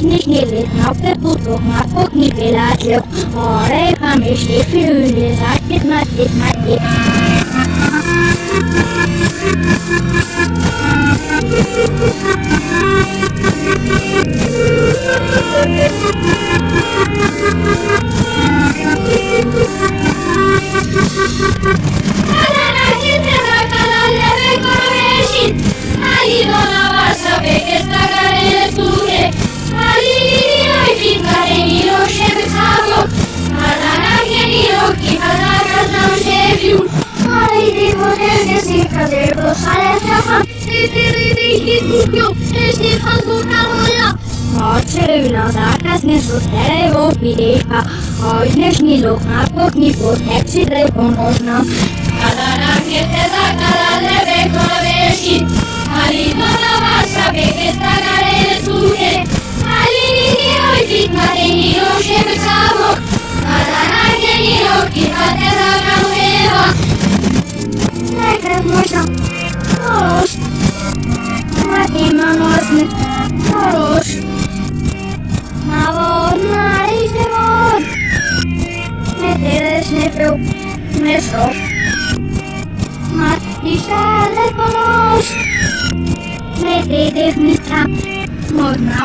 nicht auf der Foto, mal gucken, wie viel hat Glück. Ore, komm, ich steh für Hülle, sag, geht mal, geht mal, geht. Očevina zakasne su sterevo pideha, ožnešni luk na pokni poteksi dreponožna. Kada naknete zakala leve koveši, ali donova sabeke stagare suhe, ali nijoj fitmate nijoj šebcavo, kada nakneni roki hate zakameva. Nekad možda, oroš, matima nosne, oroš. Navod, narište vod, ne tereš, ne pil, ne šoš. Matiša lepo nož, ne tedeš niča, modna.